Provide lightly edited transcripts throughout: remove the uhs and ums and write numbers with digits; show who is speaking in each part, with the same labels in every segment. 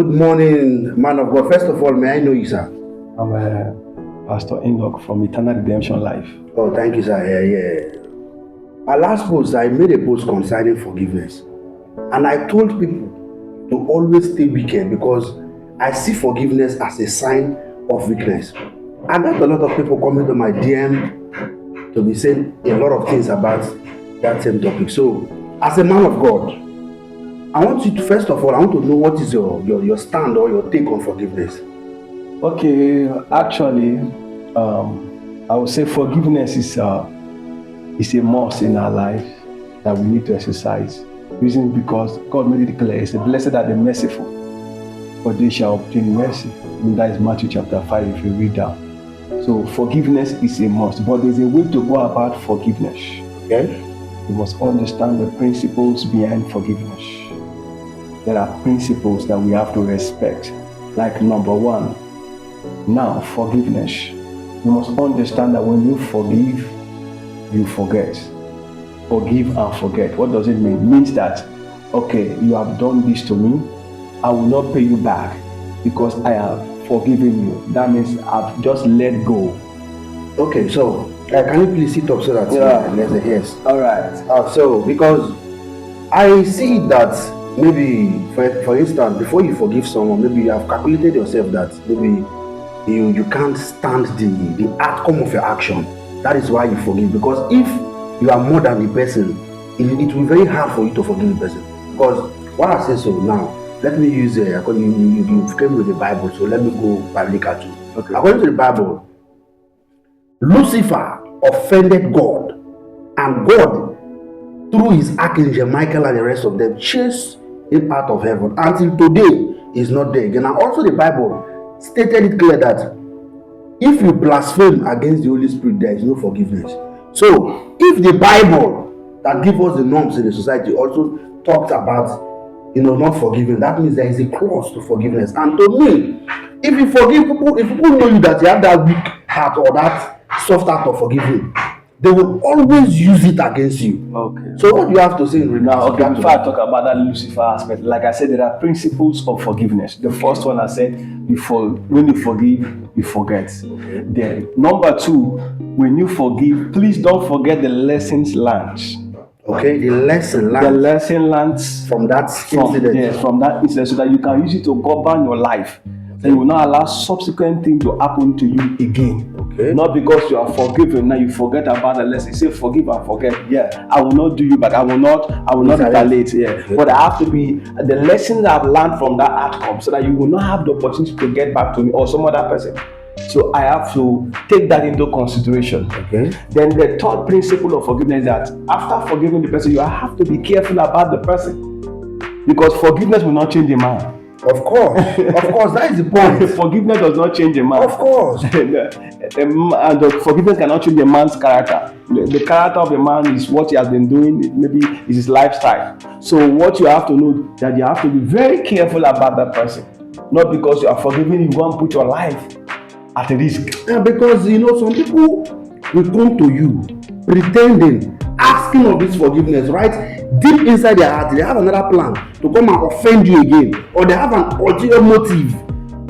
Speaker 1: Good morning, man of God. First of all, may I know you, sir?
Speaker 2: I'm Pastor Enoch from Eternal Redemption Life.
Speaker 1: Oh, thank you, sir. Yeah. Our last post, I made a post concerning forgiveness. And I told people to always stay wicked because I see forgiveness as a sign of weakness. I got a lot of people coming to my DM to be saying a lot of things about that same topic. So, as a man of God, I want you to, first of all, I want to know what is your stand or your take on forgiveness.
Speaker 2: Okay, actually, I would say forgiveness is a must in our life that we need to exercise. Reason because God made it clear, He said, "Blessed are the merciful, for they shall obtain mercy." And that is Matthew chapter 5, if you read down. So forgiveness is a must, but there's a way to go about forgiveness.
Speaker 1: Okay?
Speaker 2: You must understand the principles behind forgiveness. There are principles that we have to respect. Like number one, now forgiveness. You must understand that when you forgive, you forget. Forgive and forget. What does it mean? It means that, okay, you have done this to me, I will not pay you back because I have forgiven you. That means I've just let go.
Speaker 1: Okay, so can you please sit up so that yes.
Speaker 2: All right.
Speaker 1: So because I see that maybe for instance, before you forgive someone, maybe you have calculated yourself that maybe you can't stand the outcome of your action. That is why you forgive. Because if you are more than the person, it will be very hard for you to forgive the person. Because what I say so now, let me use according you came with the Bible, so let me go biblical too.
Speaker 2: Okay.
Speaker 1: According to the Bible, Lucifer offended God, and God, through his archangel Michael and the rest of them, chased him out of heaven. Until today, he's not there again. And also the Bible stated it clear that if you blaspheme against the Holy Spirit, there is no forgiveness. So, if the Bible that gives us the norms in the society also talks about, not forgiving, that means there is a clause to forgiveness. And to me, if you forgive people, if people know you that you have that weak heart or that soft heart of forgiving, they will always use it against you.
Speaker 2: Okay.
Speaker 1: So what do you have to say in
Speaker 2: now? Okay, before I talk about that Lucifer aspect, like I said, there are principles of forgiveness. The first one I said, when you forgive, you forget.
Speaker 1: Okay.
Speaker 2: Then number two, when you forgive, please don't forget the lessons learned.
Speaker 1: Okay, the lesson learned.
Speaker 2: The lesson learned
Speaker 1: from that incident.
Speaker 2: Yes, from that incident, so that you can use it to govern your life. Then you will not allow subsequent things to happen to you again.
Speaker 1: Okay.
Speaker 2: Not because you are forgiven, now you forget about the lesson. Say forgive and forget. Yeah, I will not do you back. I will not retaliate. Yeah. Okay. But I have to be the lessons I've learned from that outcome, so that you will not have the opportunity to get back to me or some other person. So I have to take that into consideration.
Speaker 1: Okay.
Speaker 2: Then the third principle of forgiveness is that after forgiving the person, you have to be careful about the person, because forgiveness will not change a man.
Speaker 1: Of course, that is the point.
Speaker 2: Forgiveness does not change a man.
Speaker 1: Of course.
Speaker 2: And the forgiveness cannot change a man's character. The character of a man is what he has been doing, maybe is his lifestyle. So what you have to know, that you have to be very careful about that person. Not because you are forgiving, you go and put your life at risk.
Speaker 1: Yeah, because some people will come to you pretending, asking of this forgiveness, right? Deep inside their heart, they have another plan to come and offend you again, or they have an ulterior motive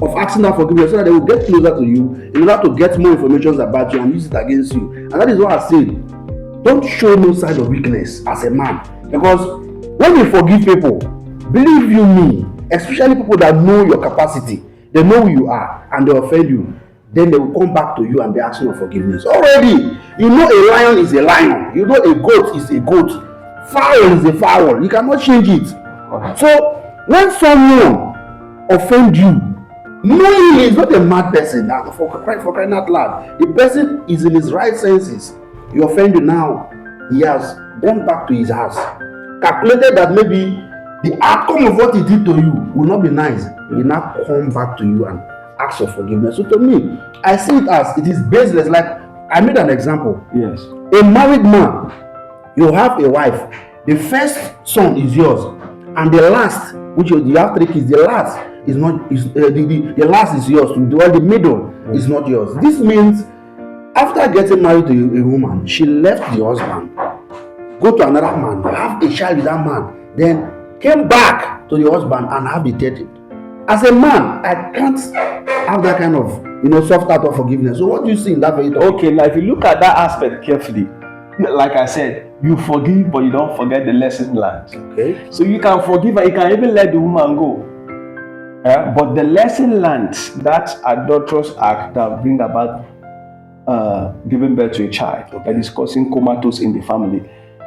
Speaker 1: of asking that forgiveness so that they will get closer to you in order to get more information about you and use it against you. And that is what I said. Don't show no sign of weakness as a man, because when you forgive people, believe you me, especially people that know your capacity, they know who you are, and they offend you, then they will come back to you and be asking for forgiveness. Already, a lion is a lion. A goat is a goat. Fowl is a fowl. You cannot change it. So, when someone offends you, knowing he is not a mad person, for crying out loud, the person is in his right senses. You offend you now, he has gone back to his house, calculated that maybe the outcome of what he did to you will not be nice. He will now come back to you and ask for forgiveness. So to me, I see it as it is baseless. Like I made an example.
Speaker 2: Yes.
Speaker 1: A married man, you have a wife. The first son is yours, and the last, which you have 3 kids, the last is not. The last is yours. The middle is not yours. This means after getting married to a woman, she left the husband, go to another man, have a child with that man, then came back to the husband and have the third. as a man, I can't have that kind of soft heart of forgiveness. So what do you see in that very topic?
Speaker 2: Okay, now if you look at that aspect carefully, like I said, you forgive, but you don't forget the lesson learned.
Speaker 1: Okay.
Speaker 2: So you can forgive and you can even let the woman go. But the lesson learned, that adulterous act that bring about giving birth to a child, that is causing comatose in the family,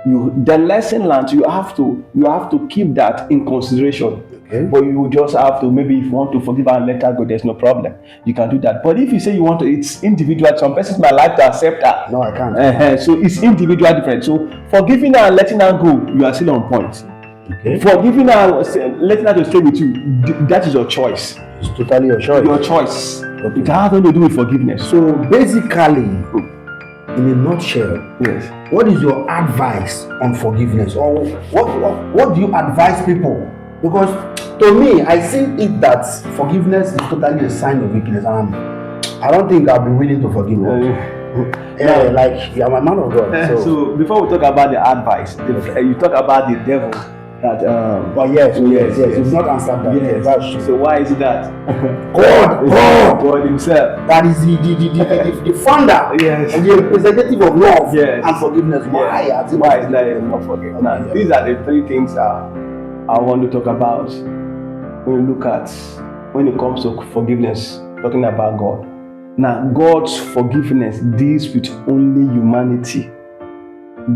Speaker 2: the lesson learned, you have to keep that in consideration.
Speaker 1: Okay.
Speaker 2: But you just have to, maybe if you want to forgive her and let her go, there's no problem. You can do that. But if you say you want to, it's individual. Some persons might like to accept her.
Speaker 1: No, I can't.
Speaker 2: So it's individual different. So forgiving her and letting her go, you are still on point.
Speaker 1: Okay.
Speaker 2: Forgiving her, letting her to stay with you, that is your choice.
Speaker 1: It's totally your choice.
Speaker 2: Your choice.
Speaker 1: Okay.
Speaker 2: It has nothing to do with forgiveness.
Speaker 1: So basically, in a nutshell,
Speaker 2: Yes.
Speaker 1: what is your advice on forgiveness, or what do you advise people? Because to me, I think that forgiveness is totally a sign of weakness, and I don't think I'll be willing to forgive you. Like you are my man of God.
Speaker 2: So before we talk about the advice, you talk about the devil. That
Speaker 1: but yes, you've not answered that.
Speaker 2: Yes.
Speaker 1: That's true.
Speaker 2: So why is it that
Speaker 1: God
Speaker 2: Himself?
Speaker 1: that is the founder,
Speaker 2: Yes.
Speaker 1: and the representative of love,
Speaker 2: Yes.
Speaker 1: and forgiveness. Why
Speaker 2: is that not forgive? Now, these are the three things I want to talk about when you look at when it comes to forgiveness, talking about God. Now, God's forgiveness deals with only humanity.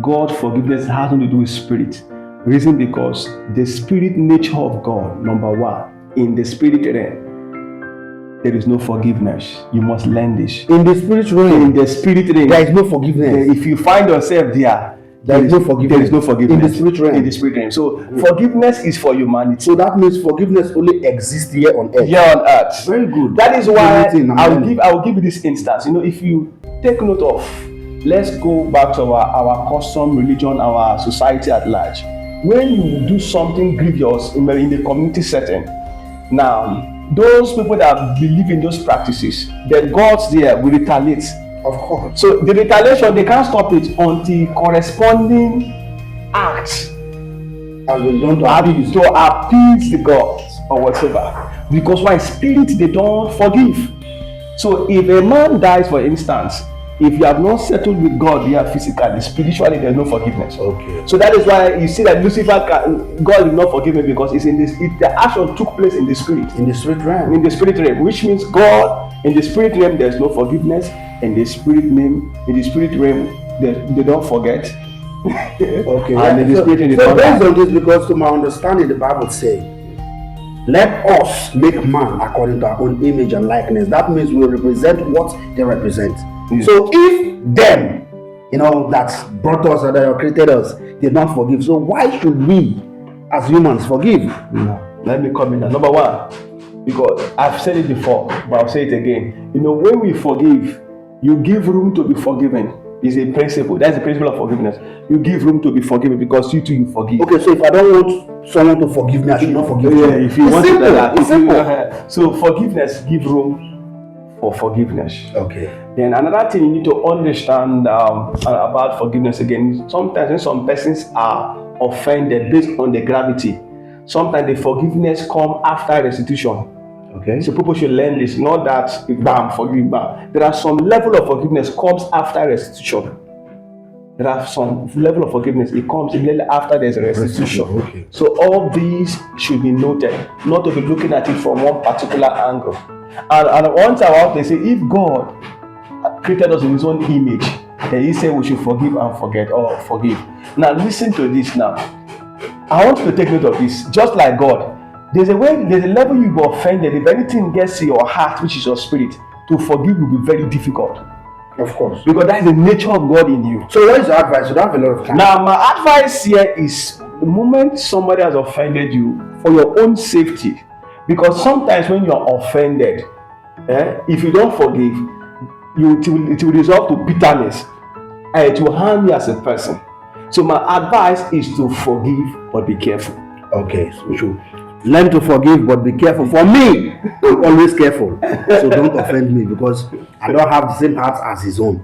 Speaker 2: God's forgiveness has nothing to do with spirit. Reason because the spirit nature of God, number one, in the spirit realm, there is no forgiveness. You must learn this.
Speaker 1: in the spirit realm?
Speaker 2: In the spirit realm,
Speaker 1: There is no forgiveness.
Speaker 2: if you find yourself there
Speaker 1: is no forgiveness.
Speaker 2: There is no forgiveness
Speaker 1: in the spirit realm.
Speaker 2: In the spirit realm. So forgiveness is for humanity.
Speaker 1: So that means forgiveness only exists here on earth.
Speaker 2: Here on earth.
Speaker 1: Very good.
Speaker 2: That is why
Speaker 1: Everything,
Speaker 2: I will give you this instance. If you take note of, let's go back to our custom, religion, our society at large. When you do something grievous in the community setting, now those people that believe in those practices, the gods there will retaliate.
Speaker 1: Of course.
Speaker 2: So the retaliation, they can't stop it until corresponding acts
Speaker 1: Has been done to
Speaker 2: appease the gods or whatever. Because why? Spirit, they don't forgive. So if a man dies, for instance, if you have not settled with God here physically, spiritually, there's no forgiveness.
Speaker 1: Okay.
Speaker 2: So that is why you see that Lucifer, God will not forgive him, because it's in this. The action took place in the spirit.
Speaker 1: In the spirit realm.
Speaker 2: In the spirit realm, which means God in the spirit realm, there's no forgiveness. In the spirit realm, they don't forget.
Speaker 1: Okay.
Speaker 2: And in the spirit realm,
Speaker 1: so based on this, because to my understanding, the Bible says, "Let us make man according to our own image and likeness." That means we represent what they represent.
Speaker 2: Yes.
Speaker 1: So if them, that brought us or that created us, did not forgive, so why should we, as humans, forgive?
Speaker 2: Let me come in now. Number one, because I've said it before, but I'll say it again. When we forgive, you give room to be forgiven. It's a principle. That's the principle of forgiveness. You give room to be forgiven because you too, you forgive.
Speaker 1: Okay, so if I don't want someone to forgive me, I should not forgive you.
Speaker 2: If you want to do that,
Speaker 1: it's simple.
Speaker 2: So forgiveness, give room for forgiveness.
Speaker 1: Okay.
Speaker 2: Then another thing you need to understand about forgiveness again, sometimes when some persons are offended based on the gravity, sometimes the forgiveness come after restitution.
Speaker 1: Okay.
Speaker 2: So people should learn this, not that bam, forgive bam. There are some level of forgiveness comes after restitution. There are some level of forgiveness, it comes immediately after there's a restitution.
Speaker 1: Okay.
Speaker 2: So all these should be noted, not to be looking at it from one particular angle. And once about they say, if God created us in His own image, then He said we should forgive and forget, or forgive. Now listen to this now. I want you to take note of this. Just like God, there's a level you be offended. If anything gets to your heart, which is your spirit, to forgive will be very difficult.
Speaker 1: Of course.
Speaker 2: Because that is the nature of God in you.
Speaker 1: So what is your advice? You don't have a lot of time.
Speaker 2: Now, my advice here is the moment somebody has offended you, for your own safety, because sometimes when you are offended, if you don't forgive, it will result to bitterness, and it will harm you as a person. So my advice is to forgive, but be careful.
Speaker 1: Okay, so we should learn to forgive, but be careful. For me, I'm always careful. So don't offend me, because I don't have the same heart as his own.